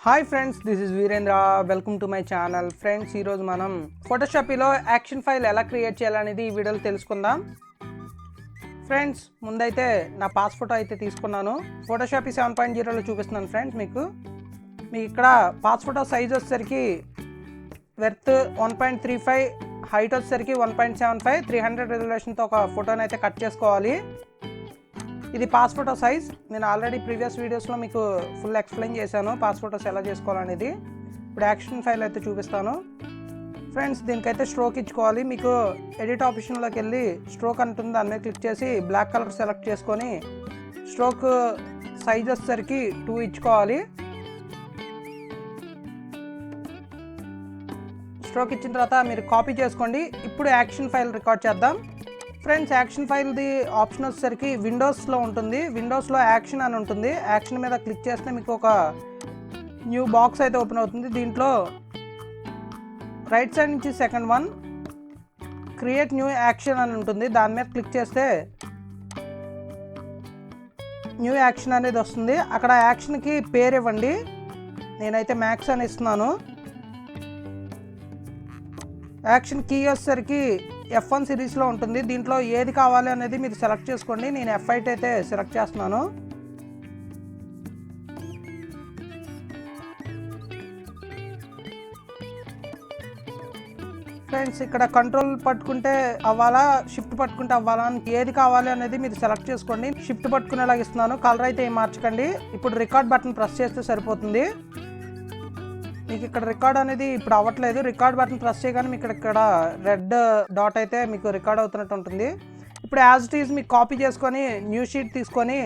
Hi friends, this is Virendra. Welcome to my channel. Friends, ఈరోజు మనం ఫోటోషాప్లో యాక్షన్ ఫైల్ ఎలా క్రియేట్ చేయాలనేది ఈ వీడియోలో తెలుసుకుందాం. ఫ్రెండ్స్, ముందైతే నా పాస్ ఫోటో అయితే తీసుకున్నాను. ఫోటోషాప్ 7.0లో చూపిస్తున్నాను. ఫ్రెండ్స్, మీకు ఇక్కడ పాస్ ఫోటో సైజ్ వచ్చేసరికి వెర్త్ 1.35, హైట్ వచ్చేసరికి 1.75, 300 రెజల్యూషన్తో ఒక ఫోటోని అయితే కట్ చేసుకోవాలి. ఇది పాస్ ఫోటో సైజ్. నేను ఆల్రెడీ ప్రీవియస్ వీడియోస్లో మీకు ఫుల్ ఎక్స్ప్లెయిన్ చేశాను పాస్ ఫోటోస్ ఎలా చేసుకోవాలనేది. ఇప్పుడు యాక్షన్ ఫైల్ అయితే చూపిస్తాను. ఫ్రెండ్స్, దీనికైతే స్ట్రోక్ ఇచ్చుకోవాలి. మీకు ఎడిట్ ఆప్షన్లోకి వెళ్ళి స్ట్రోక్ అంటుంది, దాని మీద క్లిక్ చేసి బ్లాక్ కలర్ సెలెక్ట్ చేసుకొని స్ట్రోక్ సైజ్ వచ్చేసరికి 2 ఇచ్చుకోవాలి. స్ట్రోక్ ఇచ్చిన తర్వాత మీరు కాపీ చేసుకోండి. ఇప్పుడు యాక్షన్ ఫైల్ రికార్డ్ చేద్దాం. ఫ్రెండ్స్, యాక్షన్ ఫైల్ది ఆప్షన్ వచ్చేసరికి విండోస్లో ఉంటుంది. విండోస్లో యాక్షన్ అని ఉంటుంది. యాక్షన్ మీద క్లిక్ చేస్తే మీకు ఒక న్యూ బాక్స్ అయితే ఓపెన్ అవుతుంది. దీంట్లో రైట్ సైడ్ నుంచి second one create new action అని ఉంటుంది. దాని మీద క్లిక్ చేస్తే న్యూ యాక్షన్ అనేది వస్తుంది. అక్కడ యాక్షన్కి పేరు ఇవ్వండి. నేనైతే మ్యాక్స్ అని ఇస్తున్నాను. యాక్షన్ కీ వచ్చేసరికి F1 సిరీస్లో ఉంటుంది. దీంట్లో ఏది కావాలి అనేది మీరు సెలెక్ట్ చేసుకోండి. నేను F8 అయితే సెలెక్ట్ చేస్తున్నాను. ఫ్రెండ్స్, ఇక్కడ కంట్రోల్ పట్టుకుంటే అవ్వాలా, షిఫ్ట్ పట్టుకుంటే అవ్వాలా అని ఏది కావాలి అనేది మీరు సెలెక్ట్ చేసుకోండి. షిఫ్ట్ పట్టుకునేలాగా ఇస్తున్నాను. కలర్ అయితే ఏం మార్చకండి. ఇప్పుడు రికార్డ్ బటన్ ప్రెస్ చేస్తే సరిపోతుంది. మీకు ఇక్కడ రికార్డ్ అనేది ఇప్పుడు అవ్వట్లేదు. రికార్డ్ బటన్ ప్రెస్ చేయగానే మీకు ఇక్కడ రెడ్ డాట్ అయితే మీకు రికార్డ్ అవుతున్నట్టు ఉంటుంది. ఇప్పుడు యాజ్ ఇట్ ఈజ్ మీకు కాపీ చేసుకొని న్యూ షీట్ తీసుకొని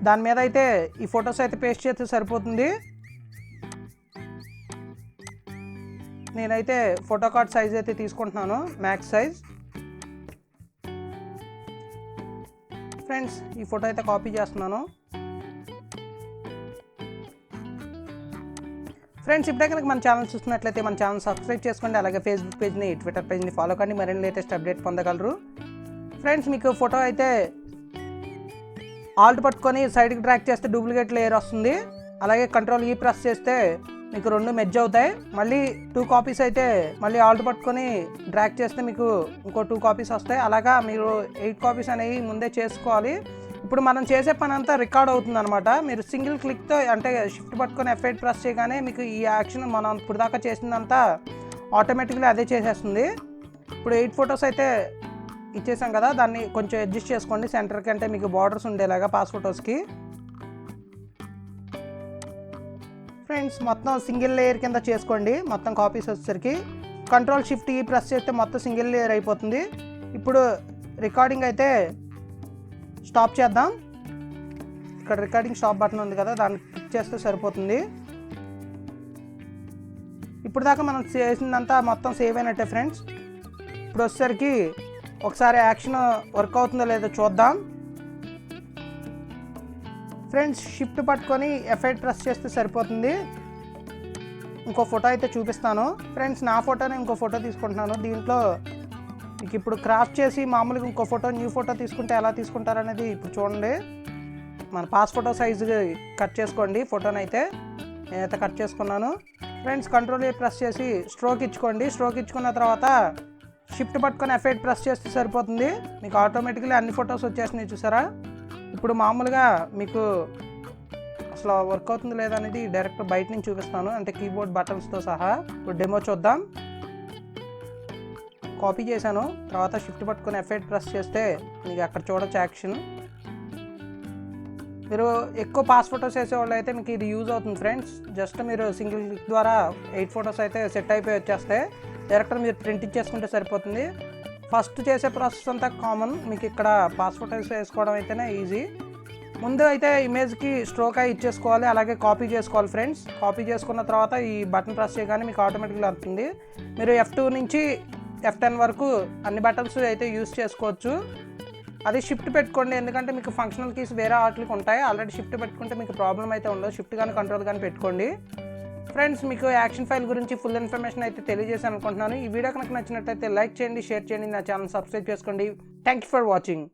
దాని మీద అయితే ఈ ఫొటోస్ అయితే పేస్ట్ చేస్తే సరిపోతుంది. నేనైతే ఫోటో కార్డ్ సైజ్ అయితే తీసుకుంటున్నాను, మ్యాక్స్ సైజ్. ఫ్రెండ్స్, ఈ ఫోటో అయితే కాపీ చేస్తున్నాను. ఫ్రెండ్స్, ఇప్పుడే కనుక మన ఛానల్ చూస్తున్నట్లయితే మన ఛానల్ సబ్స్క్రైబ్ చేసుకోండి. అలాగే ఫేస్బుక్ పేజ్ని, ట్విట్టర్ పేజ్ని ఫాలో కండి. మరిన్ని లేటెస్ట్ అప్డేట్ పొందగలరు. ఫ్రెండ్స్, మీకు ఫోటో అయితే ఆల్ట్ పట్టుకొని సైడ్కి డ్రాగ్ చేస్తే డూప్లికేట్ లేయర్ వస్తుంది. అలాగే కంట్రోల్ ఈ ప్రెస్ చేస్తే మీకు 2 మెర్జ్ అవుతాయి. మళ్ళీ 2 కాపీస్ అయితే మళ్ళీ ఆల్ట్ పట్టుకొని డ్రాగ్ చేస్తే మీకు ఇంకో 2 కాపీస్ వస్తాయి. అలాగా మీరు 8 కాపీస్ అనేవి ముందే చేసుకోవాలి. ఇప్పుడు మనం చేసే పని అంతా రికార్డ్ అవుతుంది అనమాట. మీరు సింగిల్ క్లిక్తో అంటే షిఫ్ట్ పట్టుకొని F8 ప్రెస్ చేయగానే మీకు ఈ యాక్షన్ మనం ఇప్పుడు దాకా చేసిందంతా ఆటోమేటిక్లీ అదే చేసేస్తుంది. ఇప్పుడు 8 ఫొటోస్ అయితే ఇచ్చేసాం కదా, దాన్ని కొంచెం అడ్జస్ట్ చేసుకోండి సెంటర్కి, అంటే మీకు బార్డర్స్ ఉండేలాగా పాస్ ఫొటోస్కి. ఫ్రెండ్స్, మొత్తం సింగిల్ లేయర్ కింద చేసుకోండి. మొత్తం కాపీస్ వచ్చేసరికి కంట్రోల్ షిఫ్ట్ ఈ ప్రెస్ చేస్తే మొత్తం సింగిల్ లేయర్ అయిపోతుంది. ఇప్పుడు రికార్డింగ్ అయితే స్టాప్ చేద్దాం. ఇక్కడ రికార్డింగ్ స్టాప్ బటన్ ఉంది కదా, దాన్ని క్లిక్ చేస్తే సరిపోతుంది. ఇప్పుడు దాకా మనం చేసిందంతా మొత్తం సేవ్ అయినట్టే. ఫ్రెండ్స్, ఇప్పుడు వచ్చేసరికి ఒకసారి యాక్షన్ వర్క్ అవుతుందో లేదో చూద్దాం. ఫ్రెండ్స్, షిఫ్ట్ పట్టుకొని F8 ప్రెస్ చేస్తే సరిపోతుంది. ఇంకో ఫోటో అయితే చూపిస్తాను. ఫ్రెండ్స్, నా ఫోటోని ఇంకో ఫోటో తీసుకుంటున్నాను. దీంట్లో మీకు ఇప్పుడు క్రాఫ్ట్ చేసి మామూలుగా ఇంకో ఫోటో న్యూ ఫోటో తీసుకుంటే ఎలా తీసుకుంటారనేది ఇప్పుడు చూడండి. మన పాస్ ఫోటో సైజు కట్ చేసుకోండి. ఫోటోని అయితే నేనైతే కట్ చేసుకున్నాను. ఫ్రెండ్స్, కంట్రోల్ ఏ ప్రెస్ చేసి స్ట్రోక్ ఇచ్చుకోండి. స్ట్రోక్ ఇచ్చుకున్న తర్వాత షిఫ్ట్ పట్టుకొని F8 ప్రెస్ చేస్తే సరిపోతుంది. మీకు ఆటోమేటిక్లీ అన్ని ఫొటోస్ వచ్చేసినాయి, చూసారా. ఇప్పుడు మామూలుగా మీకు అసలు వర్క్ అవుతుంది లేదనేది డైరెక్ట్ బయట నుంచి చూపిస్తాను, అంటే కీబోర్డ్ బటన్స్తో సహా. ఇప్పుడు డెమో చూద్దాం. కాపీ చేశాను, తర్వాత షిఫ్ట్ పట్టుకొని F8 ప్రెస్ చేస్తే మీకు అక్కడ చూడొచ్చు యాక్షన్. మీరు ఎక్కువ పాస్ ఫొటోస్ వేసేవాళ్ళు అయితే మీకు ఇది యూజ్ అవుతుంది. ఫ్రెండ్స్, జస్ట్ మీరు సింగిల్ క్లిక్ ద్వారా 8 ఫొటోస్ అయితే సెట్ అయిపోయి వచ్చేస్తాయి. డైరెక్ట్ మీరు ప్రింట్ ఇచ్చేసుకుంటే సరిపోతుంది. ఫస్ట్ చేసే ప్రాసెస్ అంతా కామన్. మీకు ఇక్కడ పాస్ ఫొటోస్ వేసుకోవడం అయితేనే ఈజీ. ముందు అయితే ఇమేజ్కి స్ట్రోక్ అయి ఇచ్చేసుకోవాలి, అలాగే కాపీ చేసుకోవాలి. ఫ్రెండ్స్, కాపీ చేసుకున్న తర్వాత ఈ బటన్ ప్రెస్ చేయగానే మీకు ఆటోమేటిక్గా వస్తుంది. మీరు F2 నుంచి F10 వరకు అన్ని బటన్స్ అయితే యూజ్ చేసుకోవచ్చు. అది షిఫ్ట్ పెట్టుకోండి, ఎందుకంటే మీకు ఫంక్షనల్ కీస్ వేరే వాటికి ఉంటాయి. ఆల్రెడీ షిఫ్ట్ పెట్టుకుంటే మీకు ప్రాబ్లం అయితే ఉండదు. షిఫ్ట్ కానీ కంట్రోల్ కానీ పెట్టుకోండి. ఫ్రెండ్స్, మీకు యాక్షన్ ఫైల్ గురించి ఫుల్ ఇన్ఫర్మేషన్ అయితే తెలియజేసాను అనుకుంటున్నాను. ఈ వీడియో కనుక నచ్చినట్లయితే లైక్ చేయండి, షేర్ చేయండి, నా ఛానల్ సబ్స్క్రైబ్ చేసుకోండి. Thank you for watching.